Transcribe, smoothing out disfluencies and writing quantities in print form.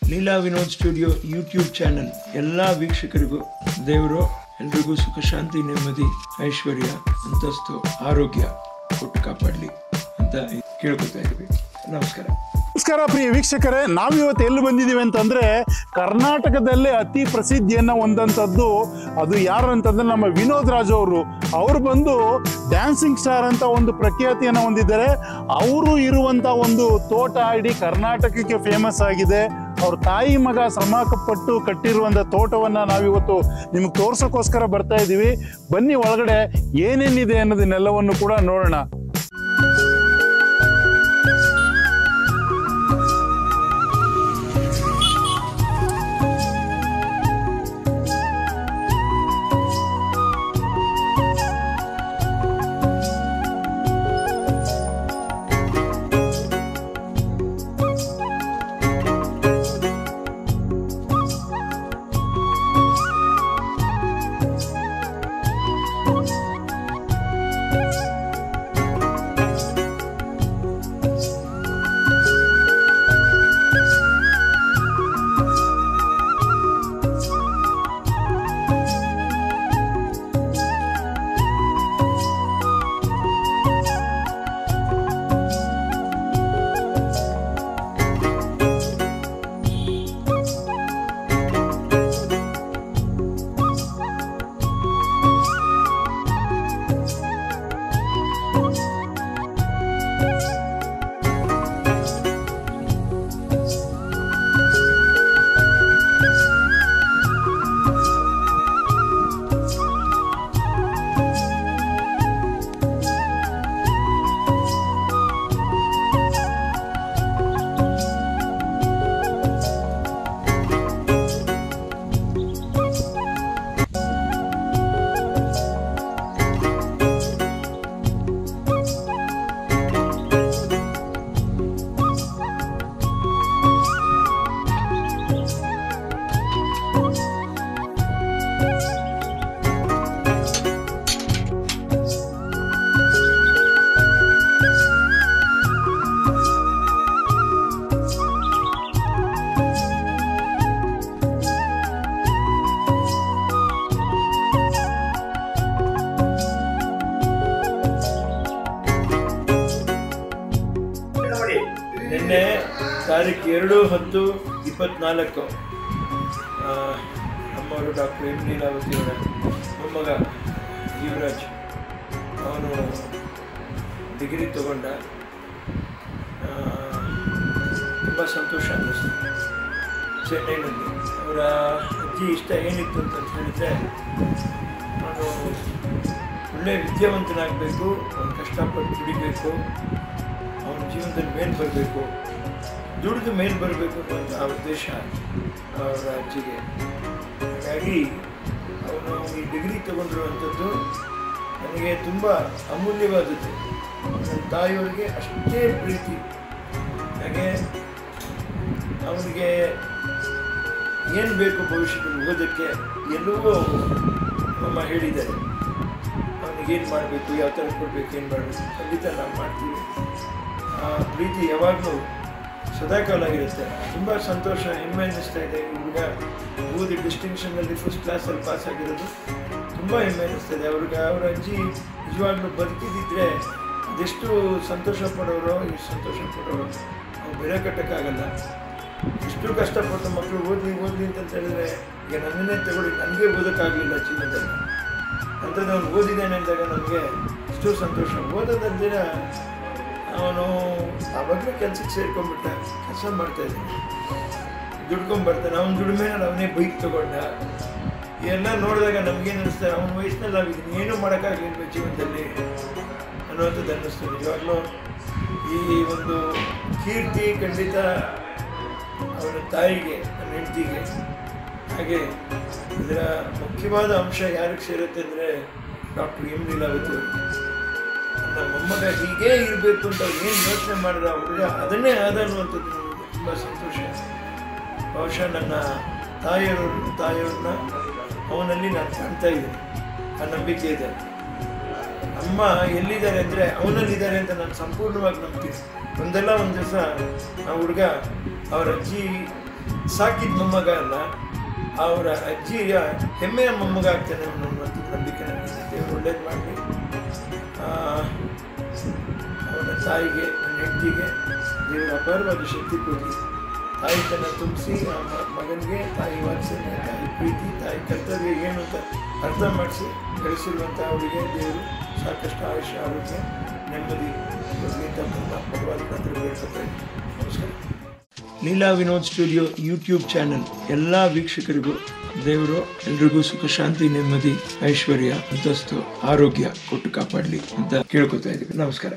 Leela Vinod studio YouTube channel ಎಲ್ಲ ವೀಕ್ಷಕರಿಗೂ ದೇವರು ಎಲ್ರಿಗೂ ಸುಖ ಶಾಂತಿ ನೆಮ್ಮದಿ ಐಶ್ವರ್ಯ ಅಂತಸ್ತು ಆರೋಗ್ಯ ಕೊಟ್ಟು ಕಾಪಾಡಲಿ ಅಂತ ಕೇಳ್ಕೊತಾ ಇದ್ದೀವಿ. ನಮಸ್ಕಾರ. ನಮಸ್ಕಾರ ಪ್ರಿಯ ವೀಕ್ಷಕರೇ, ನಾವಿವತ್ತು ಎಲ್ಲಿ ಬಂದಿದ್ದೀವಿ ಅಂತಂದರೆ ಕರ್ನಾಟಕದಲ್ಲೇ ಅತಿ ಪ್ರಸಿದ್ಧಿಯನ್ನು ಹೊಂದಂಥದ್ದು ಅದು ಯಾರು ಅಂತಂದರೆ ನಮ್ಮ ವಿನೋದ್ ರಾಜ್ ಅವರು ಬಂದು ಡ್ಯಾನ್ಸಿಂಗ್ ಸ್ಟಾರ್ ಅಂತ ಒಂದು ಪ್ರಖ್ಯಾತಿಯನ್ನು ಹೊಂದಿದ್ದಾರೆ. ಅವರು ಇರುವಂಥ ಒಂದು ತೋಟ ಇಡೀ ಕರ್ನಾಟಕಕ್ಕೆ ಫೇಮಸ್ ಆಗಿದೆ. ಅವ್ರ ತಾಯಿ ಮಗ ಶ್ರಮಪಟ್ಟು ಕಟ್ಟಿರುವಂಥ ತೋಟವನ್ನು ನಾವಿವತ್ತು ನಿಮಗೆ ತೋರ್ಸೋಕ್ಕೋಸ್ಕರ ಬರ್ತಾ ಇದ್ದೀವಿ. ಬನ್ನಿ ಒಳಗಡೆ ಏನೇನಿದೆ ಅನ್ನೋದನ್ನೆಲ್ಲವನ್ನು ಕೂಡ ನೋಡೋಣ. ನಿನ್ನೆ ತಾರೀಕು 2/10/24 ನಮ್ಮವರು ಡಾಕ್ಟರ್ ಎಂ ಲೀಲಾವತಿಯವರ ಮೊಮ್ಮಗ ಜೀವರಾಜ್ ಅವನು ಡಿಗ್ರಿ ತಗೊಂಡ. ತುಂಬ ಸಂತೋಷ ಅನ್ನಿಸ್ತು. ಚೆನ್ನೈನಲ್ಲಿ ಅವರ ಅಜ್ಜಿ ಇಷ್ಟ ಏನಿತ್ತು ಅಂತ ಹೇಳಿದರೆ, ನಾನು ಒಳ್ಳೆಯ ವಿದ್ಯಾವಂತನಾಗಬೇಕು, ಅವನು ಕಷ್ಟಪಟ್ಟು ದುಡಿಬೇಕು, ಅವನ ಜೀವನದಲ್ಲಿ ಮೇಲೆ ಬರಬೇಕು, ದುಡಿದು ಮೇಲೆ ಬರಬೇಕು ಅನ್ನೋ ಆ ಉದ್ದೇಶ ಅವರ ಅಜ್ಜಿಗೆ. ಹಾಗಾಗಿ ಅವನು ಈ ಡಿಗ್ರಿ ತಗೊಂಡಿರುವಂಥದ್ದು ನನಗೆ ತುಂಬ ಅಮೂಲ್ಯವಾದದ್ದು. ನನ್ನ ತಾಯಿಯವರಿಗೆ ಅಷ್ಟೇ ಪ್ರೀತಿ. ಹಾಗೆ ಅವನಿಗೆ ಏನು ಬೇಕು ಭವಿಷ್ಯದಲ್ಲಿ ಓದೋಕ್ಕೆ ಎಲ್ಲವೂ ಅಮ್ಮ ಹೇಳಿದ್ದಾರೆ. ಅವನಿಗೇನು ಮಾಡಬೇಕು, ಯಾವ ಥರ ಕೊಡಬೇಕು, ಏನು ಮಾಡಬೇಕು, ಖಂಡಿತ ನಾವು ಮಾಡ್ತೀವಿ. ಆ ಪ್ರೀತಿ ಯಾವಾಗಲೂ ಸದಾಕಾಲ ಇರುತ್ತೆ. ತುಂಬ ಸಂತೋಷ, ಹೆಮ್ಮೆ ಅನ್ನಿಸ್ತಾ ಇದೆ. ಹುಡುಗ ಓದಿ ಡಿಸ್ಟಿಂಕ್ಷನ್ನಲ್ಲಿ ಫಸ್ಟ್ ಕ್ಲಾಸಲ್ಲಿ ಪಾಸ್ ಆಗಿರೋದು ತುಂಬ ಹೆಮ್ಮೆ ಅನ್ನಿಸ್ತದೆ. ಅವ್ರಿಗೆ ಅವರ ಅಜ್ಜಿ ನಿಜವಾಗ್ಲೂ ಬದುಕಿದ್ದಿದ್ರೆ ಅದೆಷ್ಟು ಸಂತೋಷ ಪಡೋರು, ಎಷ್ಟು ಸಂತೋಷ ಪಡೋರು ನಾವು ಬೆಲೆ ಕಟ್ಟೋಕ್ಕಾಗಲ್ಲ. ಎಷ್ಟು ಕಷ್ಟಪಟ್ಟು ಮಕ್ಕಳು ಓದಲಿ ಅಂತ ಹೇಳಿದ್ರೆ, ಈಗ ನನ್ನನ್ನೇ ತಗೊಳ್ಳಿ, ನನಗೆ ಓದೋಕ್ಕಾಗಲಿಲ್ಲ ಜೀವನದಲ್ಲಿ. ಅಂಥದ್ದು ಅವನು ಓದಿದ್ದಾನೆ ಅಂದಾಗ ನಮಗೆ ಎಷ್ಟೋ ಸಂತೋಷ. ಓದೋದಂದಿರ ಅವನು ಆವಾಗಲೇ ಕೆಲಸಕ್ಕೆ ಸೇರ್ಕೊಂಡ್ಬಿಟ್ಟ, ಕೆಲಸ ಮಾಡ್ತಾಯಿದ್ದಾನೆ, ದುಡ್ಕೊಂಬರ್ತಾನೆ. ಅವನ ದುಡಿಮೆನಲ್ಲಿ ಅವನೇ ಬೈಕ್ ತೊಗೊಂಡ. ಎಲ್ಲ ನೋಡಿದಾಗ ನಮಗೇನು ಅನ್ನಿಸ್ತಾರೆ, ಅವನ ವಯಸ್ಸಿನಲ್ಲಿ ನಾವಿದ್ದೀನಿ, ಏನೂ ಮಾಡೋಕ್ಕಾಗಲಿಲ್ಲ ಜೀವನದಲ್ಲಿ ಅನ್ನುವಂಥದ್ದು ಅನ್ನಿಸ್ತದೆ. ಇವಾಗಲೂ ಈ ಒಂದು ಕೀರ್ತಿ ಖಂಡಿತ ಅವನ ತಾಯಿಗೆ, ನನ್ನ ಹೆಂಡತಿಗೆ. ಹಾಗೆ ಇದರ ಮುಖ್ಯವಾದ ಅಂಶ ಯಾರಿಗೆ ಸೇರುತ್ತೆ ಅಂದರೆ ಡಾಕ್ಟರ್ ಎಂ ಲೀಲಾವತಿ ಅವರು. ನನ್ನ ಮೊಮ್ಮಗ ಹೀಗೇ ಇರಬೇಕು ಅಂತ ಅವ್ರು ಏನು ಯೋಚನೆ ಮಾಡಿದ ಹುಡುಗ ಅದನ್ನೇ ಆದ ಅನ್ನುವಂಥದ್ದು ನನಗೆ ತುಂಬ ಸಂತೋಷ. ಬಹುಶಃ ನನ್ನ ತಾಯಿಯವ್ರನ್ನ ಅವನಲ್ಲಿ ನಾನು ಕಾಣ್ತಾ ಇದ್ದೀನಿ. ಆ ನಂಬಿಕೆ ಇದೆ. ಅಮ್ಮ ಎಲ್ಲಿದ್ದಾರೆ ಅಂದರೆ ಅವನಲ್ಲಿದ್ದಾರೆ ಅಂತ ನಾನು ಸಂಪೂರ್ಣವಾಗಿ ನಂಬ್ತೀನಿ. ಒಂದಲ್ಲ ಒಂದು ದಿವಸ ಆ ಹುಡುಗ ಅವ್ರ ಅಜ್ಜಿ ಸಾಕಿದ ಮೊಮ್ಮಗ ಅಲ್ಲ, ಅವರ ಅಜ್ಜಿಯ ಹೆಮ್ಮೆಯ ಮೊಮ್ಮಗ ಆಗ್ತಾನೆ ಅನ್ನುವಂಥ ನಂಬಿಕೆ ನನಗಿದೆ. ದೇವರು ಒಳ್ಳೇದು ಮಾಡಲಿ. ಅವನ ತಾಯಿಗೆ, ನನ್ನ ಹೆಂಡತಿಗೆ ದೇವರು ಅಪಾರವಾದ ಶಕ್ತಿ ಕೊಡಲಿ. ತಾಯಿತನ ತುಂಬಿಸಿ ಆ ಮಗನಿಗೆ ತಾಯಿ ವಾತ್ಸಲ್ಯ, ತಾಯಿ ಪ್ರೀತಿ, ತಾಯಿ ಕರ್ತವ್ಯ ಏನು ಅಂತ ಅರ್ಥ ಮಾಡಿಸಿ ಬೆಳೆಸಿರುವಂಥ ಅವರಿಗೆ ದೇವರು ಸಾಕಷ್ಟು ಆಯುಷ್ಯ, ಆರೋಗ್ಯ, ನೆಮ್ಮದಿ ಕೊಡಲಿ ಅಂತ ಭಗವಾನ್ ಹತ್ರ ಬೇಡ್ಕೊಳ್ತಾ ಇದ್ದೀನಿ. ನಮಸ್ಕಾರ. Leela Vinod studio YouTube channel ಎಲ್ಲ ವೀಕ್ಷಕರಿಗೂ ದೇವರು ಎಲ್ರಿಗೂ ಸುಖ, ಶಾಂತಿ, ನೆಮ್ಮದಿ, ಐಶ್ವರ್ಯ, ಅಂತಸ್ತು, ಆರೋಗ್ಯ ಕೊಟ್ಟು ಕಾಪಾಡಲಿ ಅಂತ ಕೇಳ್ಕೊತಾ ಇದ್ದೀವಿ. ನಮಸ್ಕಾರ.